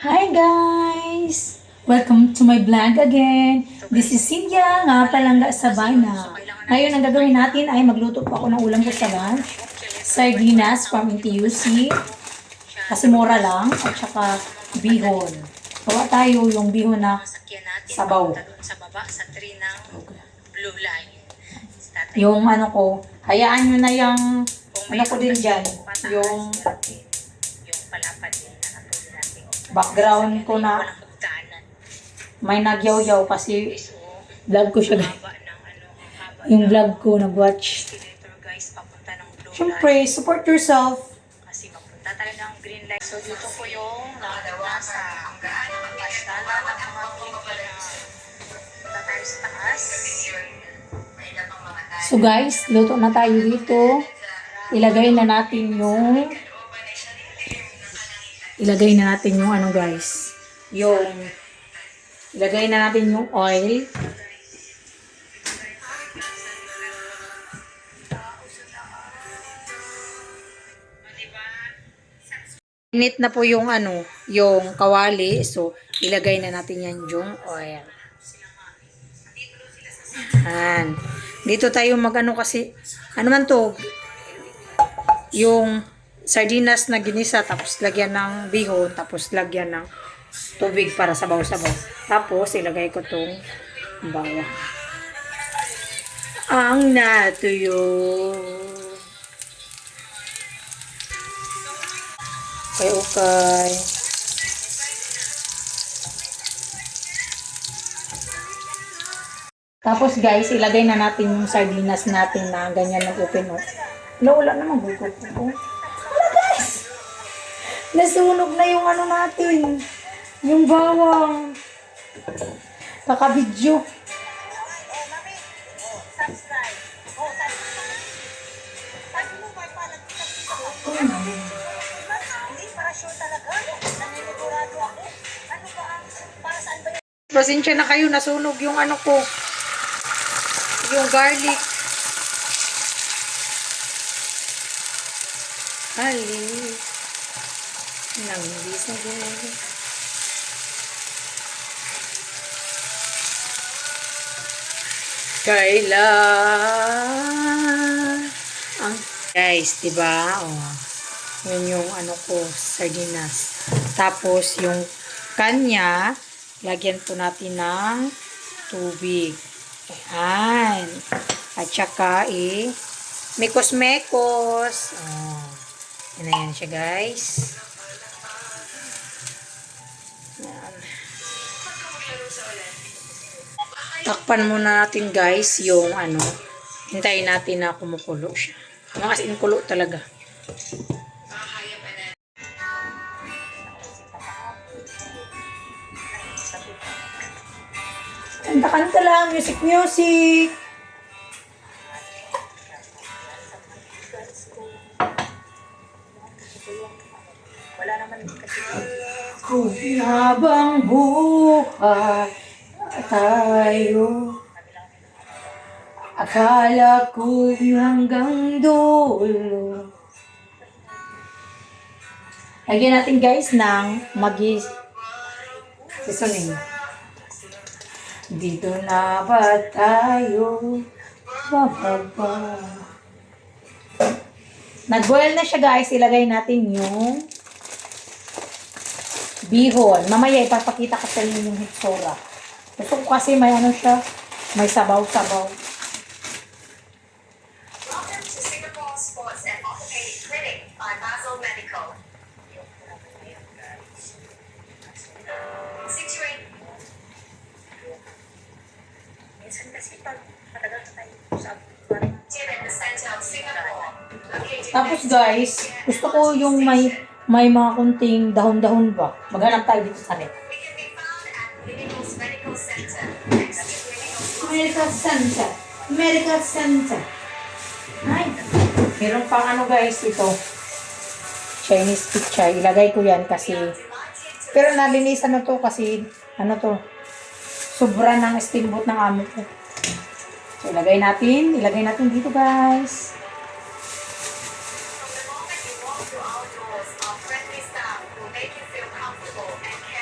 Hi guys! Welcome to my vlog again. This is Cynthia nga palangga sa Bana. Ngayon ang gagawin natin ay magluto po ako ng ulam ko sa lunch. Sardinas from NTUC. Kasi mura lang. At saka bihon. Gawa tayo yung bihon na sabaw. Sa baba, sa tree ng blue line. Yung ano ko, hayaan nyo na yung ano ko din dyan. Yung palapad din na katulad natin. background ko na may nagyaw-yaw kasi vlog ko siya guys. Yung vlog ko, nag-watch. Guys, papunta ng blue Siyempre, line. support yourself. Kasi mapunta tayo ng green light. So, dito po yung nasa pastala ng mga Pilipino. Punta tayo sa taas. So guys, luto na tayo dito. Ilagay na natin yung ano guys. Ilagay na natin yung oil. Init na po yung ano, yung kawali. So, ilagay na natin yan yung oil. Yan. Dito tayo magano kasi, ano man to, yung sardinas na ginisa, tapos lagyan ng bihon, tapos lagyan ng tubig para sabaw-sabaw. Tapos, ilagay ko tong bawang. Ang natuyo. Okay. Tapos guys, ilagay na natin yung sardinas natin na ganyan nag-open up. Wala naman gusto ko. Wala guys! Nasunog na yung ano natin. Yung bawang. Kakabidyo. Pasensya na kayo, nasunog yung ano ko. Yung garlic. Ali. Nang hindi sa garlic. Kailan ang guys, diba? Oh. Yun yung ano ko, sardinas. Tapos yung kanya, lagyan po natin ng tubig. Ayan. At saka mekos-mekos. Oh. Yan na yan siya guys. Yan. Takpan muna natin guys yung ano. Hintayin natin na kumukulo siya. As in kulo talaga. Kanta-kanta lang. Music. Wala naman kasi. Kung habang buhay tayo, akala ko hanggang dulo. Lagyan natin guys ng seasoning. Dito na ba tayo bababa? Nag-boil na siya guys. Ilagay natin yung bihon. Mamaya ipapakita ko sa inyo yung hitsura. Gusto ko kasi may ano siya, may sabaw-sabaw. Welcome to Singapore Sports and Orthopedic Clinic by Basel Medical. Situate. Minsan kasi pag matagal na tayo sa in the center of Singapore. Tapos guys, gusto ko yung may mga kunting dahon-dahon ba. Maghanap tayo dito sa net. We can be found at Clinical's Medical Center. Medical Center. Ay, meron pang ano guys ito. Chinese picture. Ilagay ko yan kasi pero nalinisan na to kasi ano to. Sobra ng steamboat ng amo ko. So, ilagay natin dito guys. From the moment you walk through our doors, our friendly staff will make you feel comfortable and cared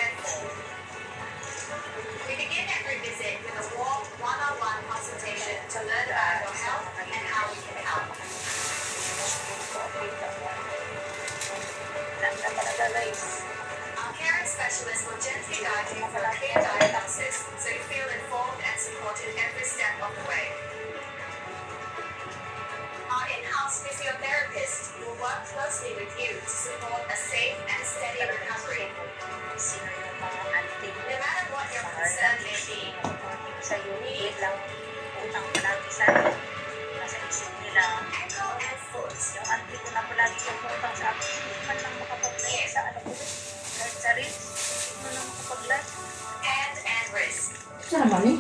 specialists will gently guide you through a clear diagnosis so you feel informed and supported every step of the way. Our in-house physiotherapist will work closely with you to support a safe and steady recovery. Sino yung mga antik No matter what your concern may be, sa'yo, wait lang, utang palagi sa nasa isip nila. ankle and foot, Yung antik ko na palagi yung utang sa akin, hindi man lang makapag-lay sa ano ko. Kahit sa wrist, hindi man lang makapag-lay. hand and wrist. Saan naman eh?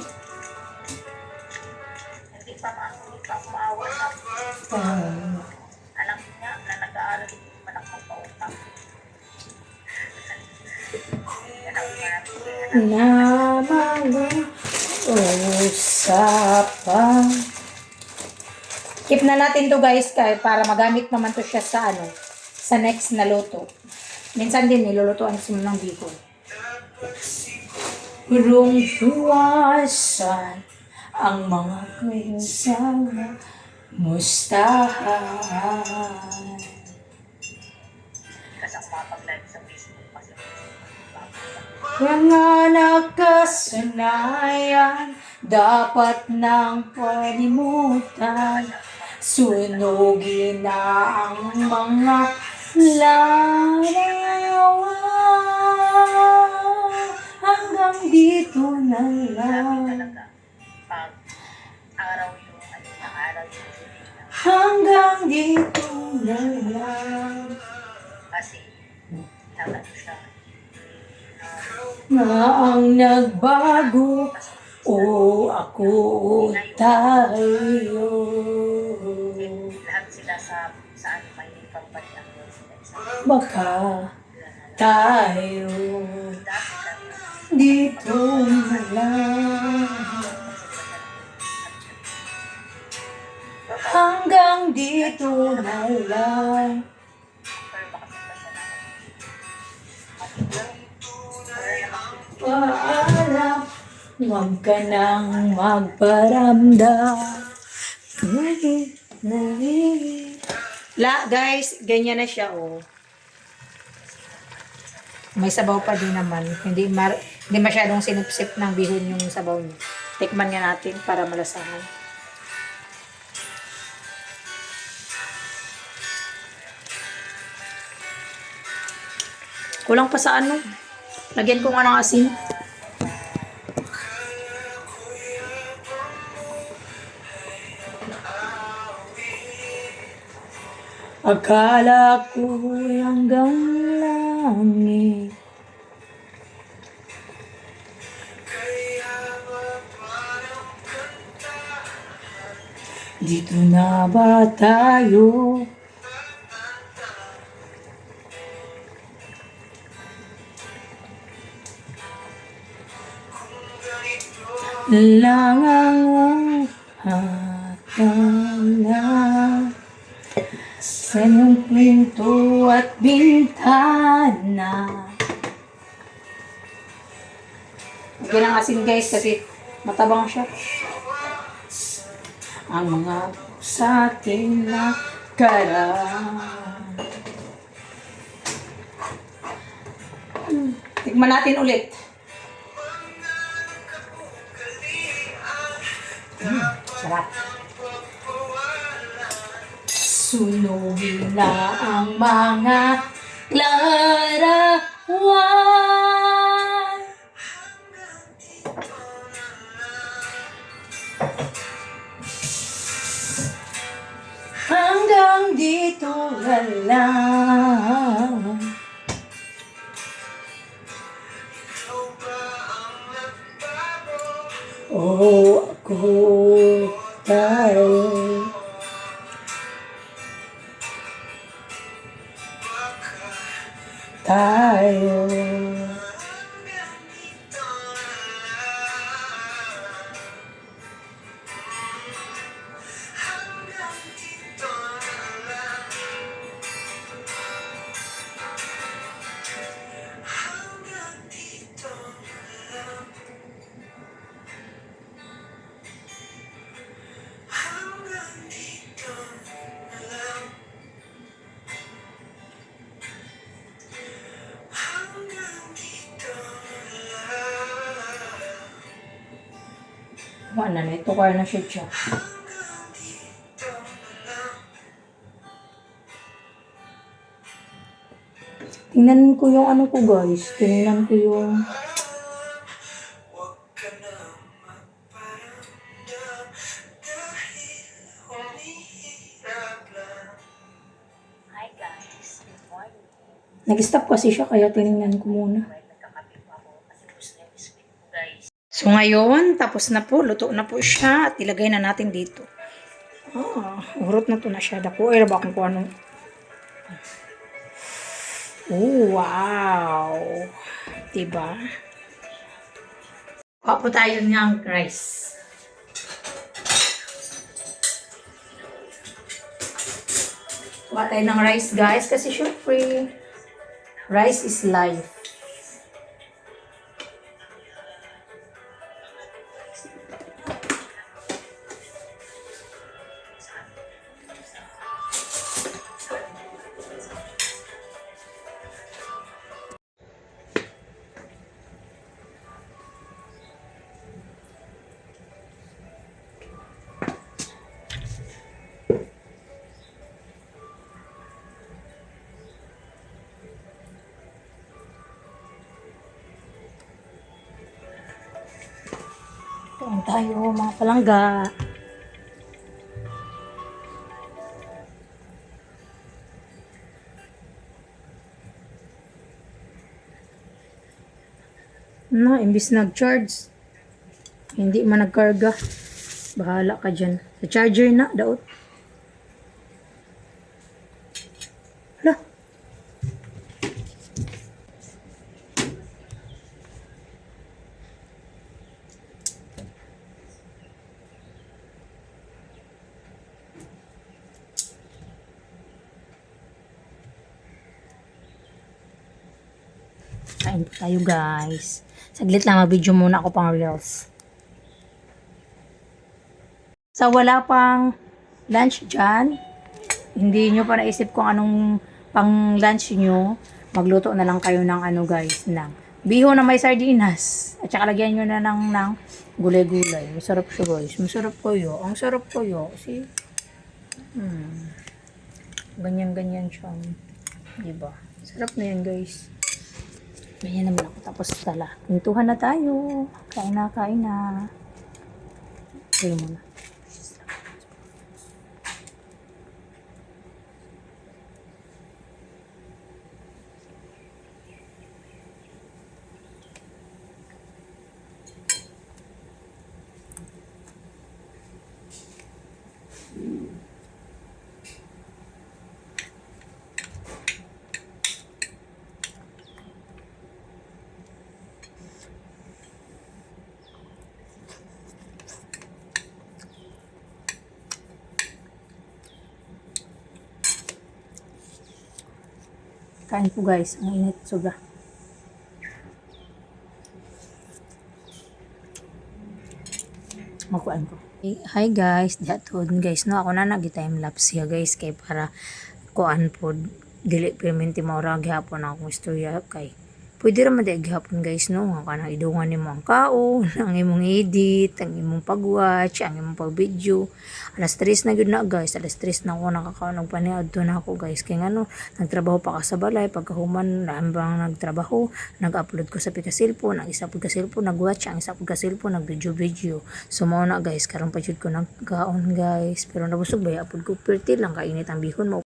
Hindi pa ako maawa sa alam niya na nag-aaral hindi man ako magpautang. Yan ang natin. Na mag-usapan. Keep na natin to guys para magamit naman to siya sa sa next na luto. Minsan din nilulutuan sa ng bihon. Urong tuwasan ang mga kwensahan mustahan. Kasi ako makapag-live sa Facebook kasi Mga nakasanayan dapat nang palimutan. Sunugin na ang mga larawan. Hanggang dito na lang. talaga pag araw yung araw yung Hanggang dito na lang. kasi hinala ko siya. Na ang nagbago o ako o tayo. Lahat sila sa ano may company ang sila isa. Baka tayo Dati kami dito na lang. Hanggang dito na lang. pero baka sa kasalanan. Matiglang Paalam, huwag ka nang magparamdam. Guys, ganyan na siya, oh. May sabaw pa din naman. Hindi masyadong sinipsip ng bihon yung sabaw niya. Tikman nga natin para malasahan. Kulang pa sa ano. Lagyan ko nga ng asin. Akala ko'y hanggang langit. Dito na ba tayo? Lang ang hatala sa iyong pinto at bintana. Lagyan ng asin guys kasi matabang siya. Ang mga sa atin na Tikman natin ulit. Sarap. Sunugin na ang mga larawan. Hanggang dito na lang. Oh, ako tayo. Tayo. Wala na, ito kaya na siya. Tingnan ko yung ano ko guys. Tingnan ko yung... Hi guys, good morning. Nag-stop kasi siya kaya tinignan ko muna. Nagkakape po ako kasi Muslim is week po guys. So ngayon, tapos na po. Luto na po siya at ilagay na natin dito. Urot na to na siya. Dako, ay ba kung ano. Oh, wow! Diba? Kuha po tayo ng rice. Kuha tayo ng rice, guys. Kasi syempre, rice is life. Kain tayo, mga palangga. Imbis nag-charge, hindi man nagkarga. Bahala ka dyan. Sa charger na, daot. Hala. Kain po tayo guys. Saglit lang, mag-video muna ako pang reels. Sa wala pang lunch dyan, hindi nyo pa naisip kung anong pang lunch nyo, magluto na lang kayo ng ano guys, ng bihon na may sardinas. At saka lagyan nyo na ng gulay-gulay. Masarap siya guys. Masarap kayo. Ang sarap kayo. See? Ganyan-ganyan siya. Diba? Sarap na yan guys. Ganyan naman ako. Tapos tala. Pintuhan na tayo. Kain na, kain na. Kayo muna. Kain po guys. Ang init sobra. Makuan ko. Hi guys. Dihatod guys. No, ako na nag-time lapse siya guys. Kay para kuan po. Dili perminti maura gihapon akong istorya kay. Pwede raman di gihapon guys no. Nga ka na idungan nimo ang kaon, ang imong edit, ang imong pag-watch, ang imong pag-video. Alas 3 na gyud na guys. Alas 3 na ako nakakaon og paniadto na ako guys. Kay ngano, nagtrabaho pa ka sa balay pagkahuman hambang nagtrabaho, nag-upload ko sa pika cellphone, ang isa pud ka cellphone nag-watch, ang isa pud ka cellphone nag-video. So mao na guys, karon pa jud ko nagkaon guys. Pero nabusog ba upload ko perti lang kainit ang bihon mo.